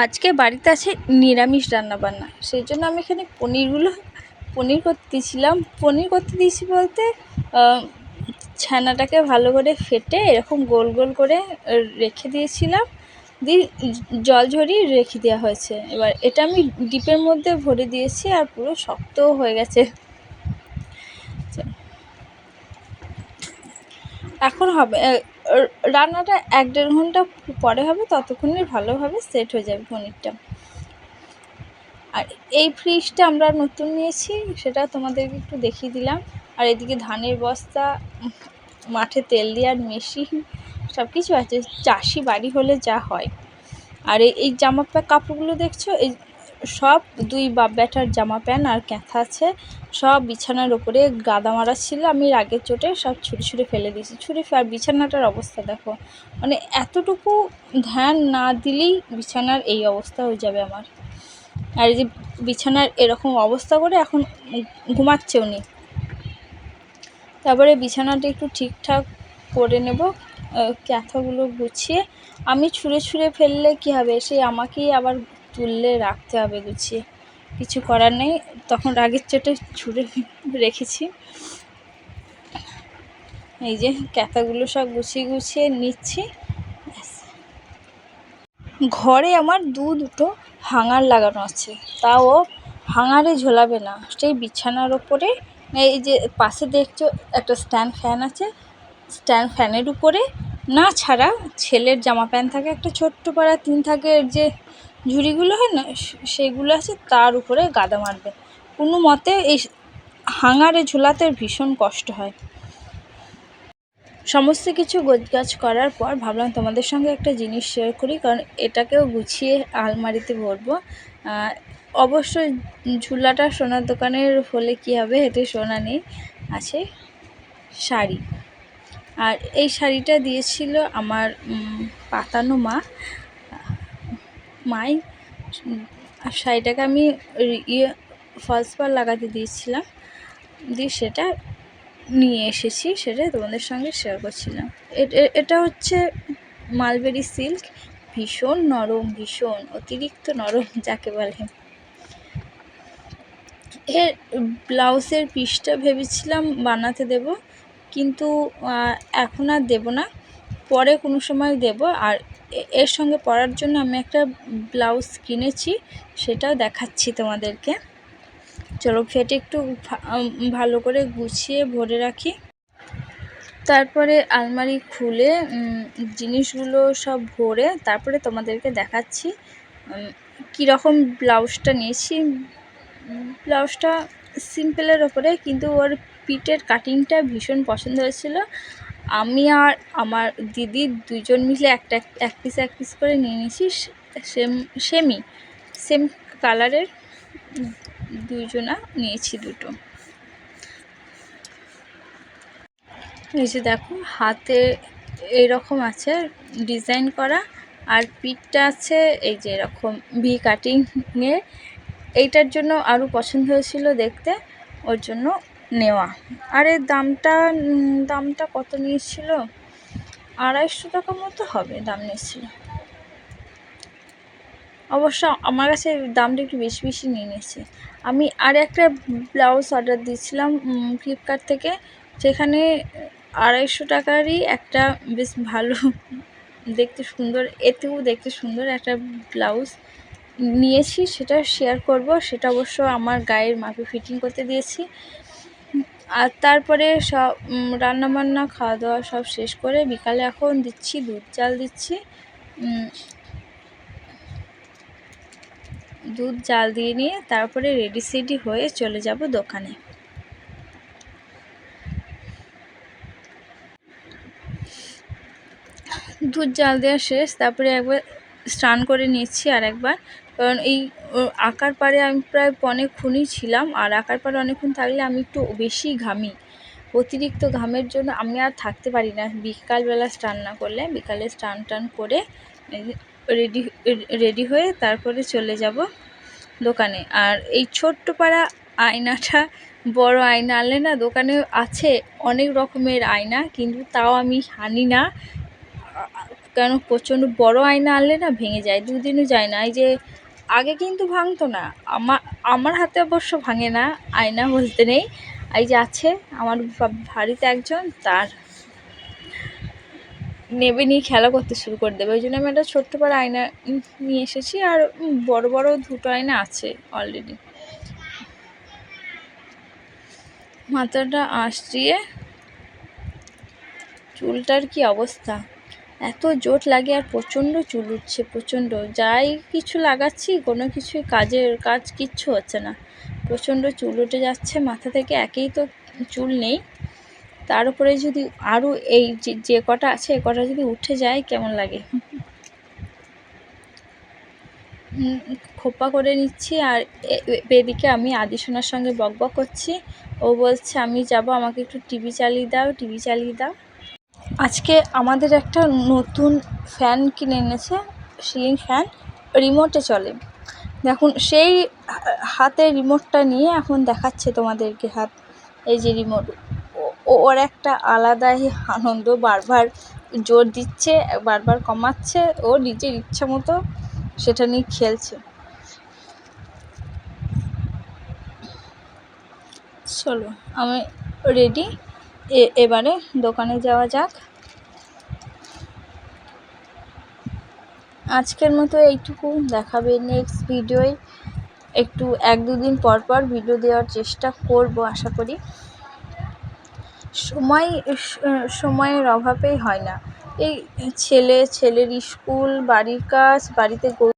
আজকে বাড়িতে আছে নিরামিষ রান্নাবান্না, সেই জন্য আমি এখানে পনির করতে দিয়েছিলাম। পনির করতে দিয়েছি বলতে ছানাটাকে ভালো করে ফেটে এরকম গোল গোল করে রেখে দিয়েছিলাম, দিয়ে জল ঝরিয়ে রেখে দেওয়া হয়েছে। এবার এটা আমি ডিপের মধ্যে ভরে দিয়েছি আর পুরো শক্তও হয়ে গেছে। এখন হবে রান্নাটা 1-1.5 ঘন্টা পরে হবে, ততক্ষণে ভালোভাবে সেট হয়ে যাবে পনিরটা। আর এই ফ্রিজটা আমরা নতুন নিয়েছি, সেটা তোমাদেরকে একটু দেখিয়ে দিলাম। আর এদিকে ধানের বস্তা, মাঠে তেল দেওয়ার মেশিন, সব কিছু আছে। চাষি বাড়ি হলে যা হয়। আর এই জামা কাপড়গুলো দেখছো, এই সব 2 বাপ ব্যাটার জামা প্যান্ট আর ক্যাঁথা আছে, সব বিছানার ওপরে গাদা মারা ছিল। আমি রাগের চোটে সব ছুঁড়ে ফেলে দিয়েছি। আর বিছানাটার অবস্থা দেখো, মানে এতটুকু ধ্যান না দিলেই বিছানার এই অবস্থা হয়ে যাবে আমার। আর এই যে বিছানার এরকম অবস্থা করে এখন ঘুমাচ্ছে উনি। তারপরে বিছানাটা একটু ঠিকঠাক করে নেব, ক্যাথাগুলো গুছিয়ে। আমি ছুঁড়ে ফেললে কী হবে, সেই আমাকেই আবার তুললে রাখতে হবে গুছিয়ে, কিছু করার নেই। তখন রাগের চোটে ছুঁড়ে রেখেছি। এই যে ক্যাথাগুলো সব গুছিয়ে নিচ্ছি। ঘরে আমার দুটো হাঙার লাগানো আছে, তাও হাঙারে ঝোলাবে না, সেই বিছানার ওপরে। এই যে পাশে দেখছো একটা স্ট্যান্ড ফ্যান আছে, স্ট্যান্ড ফ্যানের উপরে না ছাড়া ছেলের জামা প্যান্ট থাকে, একটা ছোট্ট পাড়া 3 থাকের যে ঝুড়িগুলো হয় না, সেগুলো আছে, তার উপরে গাদা মারবে। কোনো মতে এই হাঙারে ঝোলাতে ভীষণ কষ্ট হয়। সমস্ত কিছু গোছগাছ করার পর ভাবলাম তোমাদের সঙ্গে একটা জিনিস শেয়ার করি, কারণ এটাকেও গুছিয়ে আলমারিতে ভরবো। অবশ্যই ঝুলাটা সোনার দোকানের হলে কী হবে, এতে সোনা নেই, আছে শাড়ি। আর এই শাড়িটা দিয়েছিল আমার পাতানো মাই। শাড়িটাকে আমি ফলস পাড় লাগাতে দিয়েছিলাম, দিয়ে সেটা নিয়ে এসেছি, সেটা তোমাদের সঙ্গে শেয়ার করছিলাম। এটা হচ্ছে মালবেরি সিল্ক, ভীষণ নরম, ভীষণ অতিরিক্ত নরম যাকে বলে। এর ব্লাউজের পিসটা ভেবেছিলাম বানাতে দেব, কিন্তু এখন আর দেবো না, পরে কোনো সময় দেব। আর এর সঙ্গে পরার জন্য আমি একটা ব্লাউজ কিনেছি, সেটাও দেখাচ্ছি তোমাদেরকে। চলো ফেটে একটু ভালো করে গুছিয়ে ভরে রাখি। তারপরে আলমারি খুলে জিনিসগুলো সব ভরে তারপরে তোমাদেরকে দেখাচ্ছি কীরকম ব্লাউজটা নিয়েছি। ব্লাউজটা সিম্পলের ওপরে, কিন্তু ওর পিঠের কাটিংটা ভীষণ পছন্দ হয়েছিল। আমি আর আমার দিদি দুজন মিলে এক পিস করে নিয়ে নিয়েছি, সেম কালারের দুজনা নিয়েছি, দুটো। এই যে দেখো হাতে এরকম আছে ডিজাইন করা, আর পিঠটা আছে এই যে এরকম ভি কাটিংয়ে। এইটার জন্য আরও পছন্দ হয়েছিল দেখতে, ওর জন্য নেওয়া। আর এর দামটা কত নিয়েছিল, 250 টাকা মতো হবে দাম নিয়েছিল। অবশ্য আমার কাছে দামটা একটু বেশি নিয়ে নিয়েছে। আমি আর একটা ব্লাউজ অর্ডার দিয়েছিলাম ফ্লিপকার্ট থেকে, সেখানে 250 টাকারই একটা বেশ ভালো দেখতে সুন্দর, এতেও দেখতে সুন্দর একটা ব্লাউজ নিয়েছি, সেটা শেয়ার করব। সেটা অবশ্য আমার গায়ের মাপে ফিটিং করতে দিয়েছি। আর তারপরে সব রান্নাবান্না খাওয়া দাওয়া সব শেষ করে বিকালে এখন দিচ্ছি দুধ জাল দিচ্ছি। দুধ জাল দিয়ে নিয়ে তারপরে রেডি হয়ে চলে যাব দোকানে। দুধ জাল দেওয়া শেষ, তারপরে একবার স্নান করে নিচ্ছি আর একবার, কারণ এই আঁকার পাড়ে আমি প্রায় অনেকক্ষণই ছিলাম, আর আঁকার পাড়ে অনেকক্ষণ থাকলে আমি একটু বেশি ঘামি। অতিরিক্ত ঘামের জন্য আমি আর থাকতে পারি না বিকালবেলা স্নান না করলে। বিকালে স্নান করে রেডি হয়ে তারপরে চলে যাব দোকানে। আর এই ছোট্ট পাড়া আয়নাটা, বড় আয়না আনলে না, দোকানে আছে অনেক রকমের আয়না, কিন্তু তাও আমি আনি না, কেন প্রচণ্ড বড় আয়না আনলে না ভেঙে যায়, দুদিনও যায় না। এই যে আগে কিন্তু ভাঙতো না, আমার হাতে অবশ্য ভাঙে না, আয়না বলতে নেই। এই যে আছে আমার বাড়িতে একজন, তার নেবে নিয়ে খেলা করতে শুরু করে দেবে, ওই জন্য আমি একটা ছোট্ট বড় আয়না নিয়ে এসেছি। আর বড় বড় দুটো আয়না আছে অলরেডি। মাথাটা আঁচড়িয়ে চুলটার কি অবস্থা, এত জোট লাগে আর প্রচণ্ড চুল উঠছে, প্রচণ্ড। যাই কিছু লাগাচ্ছি কোনো কিছুই কাজ কিচ্ছু হচ্ছে না, প্রচণ্ড চুল উঠে যাচ্ছে মাথা থেকে। একেই তো চুল নেই, তার উপরে যদি আরও এই যে কটা আছে এ কটা যদি উঠে যায় কেমন লাগে। খোপা করে নিচ্ছি। আর এদিকে আমি আদিসোনার সঙ্গে বকবক করছি। ও বলছে আমি যাব, আমাকে একটু টিভি চালিয়ে দাও। আজকে আমাদের একটা নতুন ফ্যান কিনে এনেছে, সিলিং ফ্যান, রিমোটে চলে। দেখুন সেই হাতে রিমোটটা নিয়ে এখন দেখাচ্ছে তোমাদেরকে হাত, এই যে রিমোট। ওর একটা আলাদাই আনন্দ, বারবার জোর দিচ্ছে, বারবার কমাচ্ছে, ও নিজের ইচ্ছা মতো সেটা নিয়ে খেলছে। চলো আমি রেডি, এবারে দোকানে যাওয়া যাক। আজকের মতো এইটুকু, দেখাবে নেক্সট ভিডিওয়। একটু 1-2 দিন পর ভিডিও দেওয়ার চেষ্টা করব আশা করি। সময়ের অভাবেই হয় না, এই ছেলের স্কুল, বাড়ির কাজ, বাড়িতে